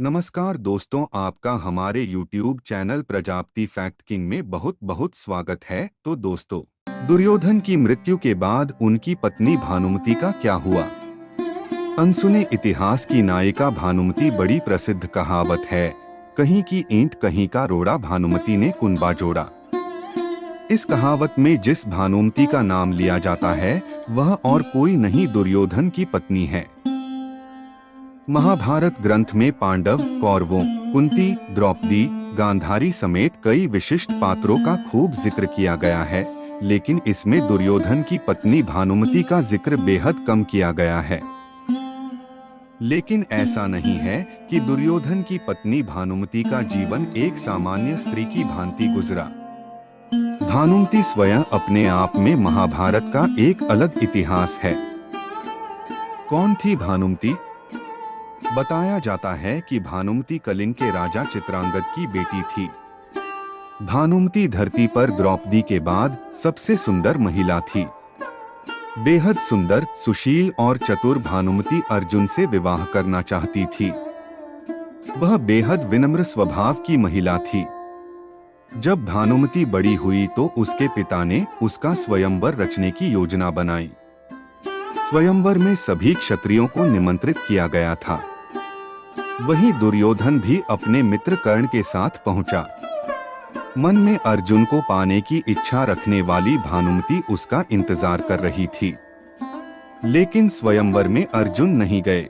नमस्कार दोस्तों, आपका हमारे YouTube channel Prajapati fact king में बहुत बहुत स्वागत है। तो दोस्तों, दुर्योधन की मृत्यु के बाद उनकी पत्नी भानुमति का क्या हुआ? अनसुने इतिहास की नायिका भानुमति बड़ी प्रसिद्ध कहावत है, कहीं की ईंट कहीं का रोड़ा, भानुमति ने कुंबा जोड़ा। इस कहावत में जिस भानुमति का नाम लिया जाता है वह और कोई नहीं, दुर्योधन की पत्नी है। महाभारत ग्रंथ में पांडव, कौरवों, कुंती, द्रौपदी, गांधारी समेत कई विशिष्ट पात्रों का खूब जिक्र किया गया है, लेकिन इसमें दुर्योधन की पत्नी भानुमति का जिक्र बेहद कम किया गया है। लेकिन ऐसा नहीं है कि दुर्योधन की पत्नी भानुमति का जीवन एक सामान्य स्त्री की भांति गुजरा। भानुमति स्वयं अपने आप में महाभारत का एक अलग इतिहास है। कौन थी भानुमति? बताया जाता है कि भानुमति कलिंग के राजा चित्रांगद की बेटी थी। भानुमति धरती पर द्रौपदी के बाद सबसे सुंदर महिला थी। बेहद सुंदर, सुशील और चतुर भानुमति अर्जुन से विवाह करना चाहती थी। वह बेहद विनम्र स्वभाव की महिला थी। जब भानुमति बड़ी हुई तो उसके पिता ने उसका स्वयंवर रचने की योजना बनाई। स्वयंवर में सभी क्षत्रियों को निमंत्रित किया गया था। वहीं दुर्योधन भी अपने मित्र कर्ण के साथ पहुंचा। मन में अर्जुन को पाने की इच्छा रखने वाली भानुमति उसका इंतजार कर रही थी, लेकिन स्वयंवर में अर्जुन नहीं गए।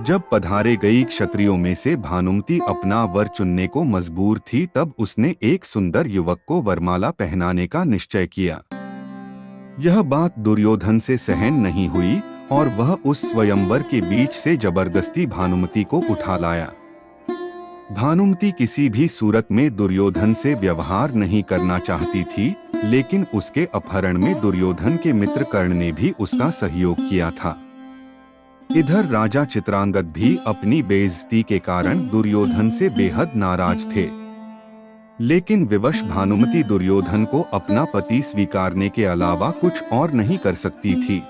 जब पधारे गई क्षत्रियों में से भानुमति अपना वर चुनने को मजबूर थी, तब उसने एक सुंदर युवक को वरमाला पहनाने का निश्चय किया। यह बात दुर्योधन से सहन नहीं हुई और वह उस स्वयंवर के बीच से जबरदस्ती भानुमति को उठा लाया। भानुमति किसी भी सूरत में दुर्योधन से व्यवहार नहीं करना चाहती थी, लेकिन उसके अपहरण में दुर्योधन के मित्र कर्ण ने भी उसका सहयोग किया था। इधर राजा चित्रांगद भी अपनी बेइज्जती के कारण दुर्योधन से बेहद नाराज थे। लेकिन विवश भानुमति दुर्योधन को अपना पति स्वीकारने के अलावा कुछ और नहीं कर सकती थी।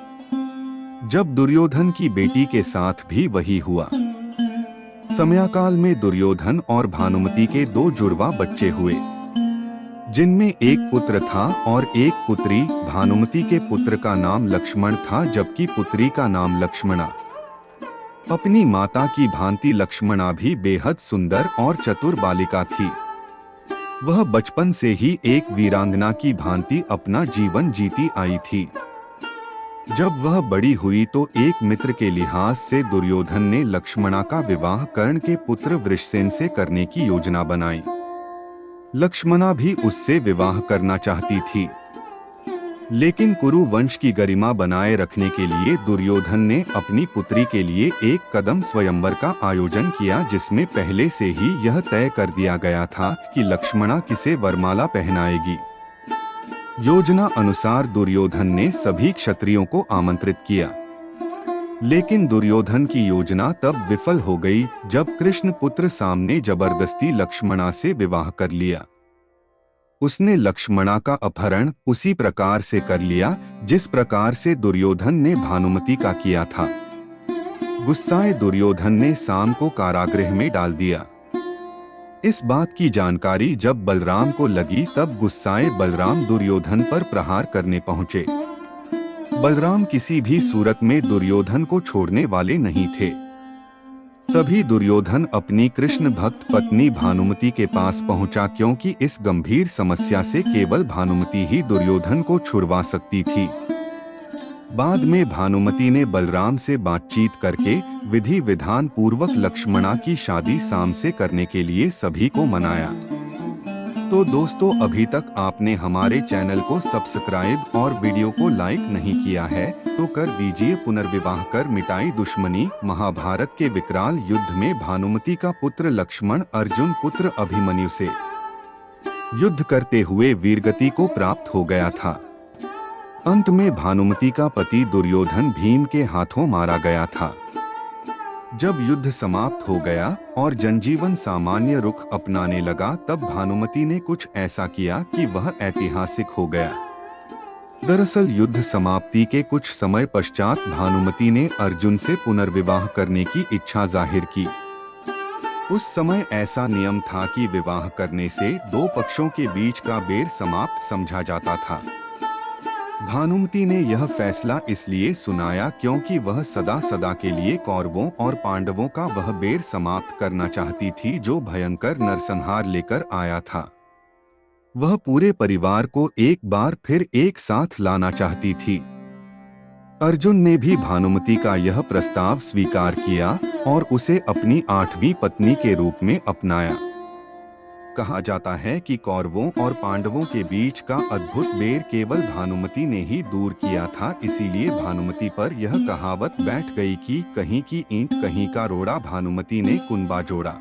जब दुर्योधन की बेटी के साथ भी वही हुआ। समयाकाल में दुर्योधन और भानुमति के दो जुड़वा बच्चे हुए, जिनमें एक पुत्र था और एक पुत्री। भानुमति के पुत्र का नाम लक्ष्मण था, जबकि पुत्री का नाम लक्ष्मणा। अपनी माता की भांति लक्ष्मणा भी बेहद सुंदर और चतुर बालिका थी। वह बचपन से ही एक वीरांगना की भांति अपना जीवन जीती आई थी। जब वह बड़ी हुई तो एक मित्र के लिहाज से दुर्योधन ने लक्ष्मणा का विवाह कर्ण के पुत्र वृषसेन से करने की योजना बनाई। लक्ष्मणा भी उससे विवाह करना चाहती थी, लेकिन कुरु वंश की गरिमा बनाए रखने के लिए दुर्योधन ने अपनी पुत्री के लिए एक कदम स्वयंवर का आयोजन किया, जिसमें पहले से ही यह तय कर दिया गया था कि लक्ष्मणा किसे वरमाला पहनाएगी। योजना अनुसार दुर्योधन ने सभी क्षत्रियों को आमंत्रित किया, लेकिन दुर्योधन की योजना तब विफल हो गई जब कृष्ण पुत्र साम ने जबरदस्ती लक्ष्मणा से विवाह कर लिया। उसने लक्ष्मणा का अपहरण उसी प्रकार से कर लिया जिस प्रकार से दुर्योधन ने भानुमति का किया था। गुस्साए दुर्योधन ने साम को कारागृह में डाल दिया। इस बात की जानकारी जब बलराम को लगी, तब गुस्साए बलराम दुर्योधन पर प्रहार करने पहुंचे। बलराम किसी भी सूरत में दुर्योधन को छोड़ने वाले नहीं थे। तभी दुर्योधन अपनी कृष्ण भक्त पत्नी भानुमति के पास पहुंचा, क्योंकि इस गंभीर समस्या से केवल भानुमति ही दुर्योधन को छुड़वा सकती थी। बाद में भानुमति ने बलराम से बातचीत करके विधि विधान पूर्वक लक्ष्मणा की शादी साम से करने के लिए सभी को मनाया। तो दोस्तों, अभी तक आपने हमारे चैनल को सब्सक्राइब और वीडियो को लाइक नहीं किया है तो कर दीजिए। पुनर्विवाह कर मिटाई दुश्मनी। महाभारत के विकराल युद्ध में भानुमति का पुत्र लक्ष्मण अर्जुन पुत्र अभिमन्यु से युद्ध करते हुए वीरगति को प्राप्त हो गया था। अंत में भानुमति का पति दुर्योधन भीम के हाथों मारा गया था। जब युद्ध समाप्त हो गया और जनजीवन सामान्य रुख अपनाने लगा, तब भानुमति ने कुछ ऐसा किया कि वह ऐतिहासिक हो गया। दरअसल युद्ध समाप्ति के कुछ समय पश्चात भानुमति ने अर्जुन से पुनर्विवाह करने की इच्छा जाहिर की। उस समय ऐसा नियम था कि विवाह करने से दो पक्षों के बीच का बैर समाप्त समझा जाता था। भानुमति ने यह फैसला इसलिए सुनाया क्योंकि वह सदा सदा के लिए कौरवों और पांडवों का वह बैर समाप्त करना चाहती थी जो भयंकर नरसंहार लेकर आया था। वह पूरे परिवार को एक बार फिर एक साथ लाना चाहती थी। अर्जुन ने भी भानुमति का यह प्रस्ताव स्वीकार किया और उसे अपनी 8वीं पत्नी के रूप में अपनाया। कहा जाता है कि कौरवों और पांडवों के बीच का अद्भुत बैर केवल भानुमति ने ही दूर किया था, इसीलिए भानुमति पर यह कहावत बैठ गई कि कहीं की ईंट कहीं का रोड़ा, भानुमति ने कुनबा जोड़ा।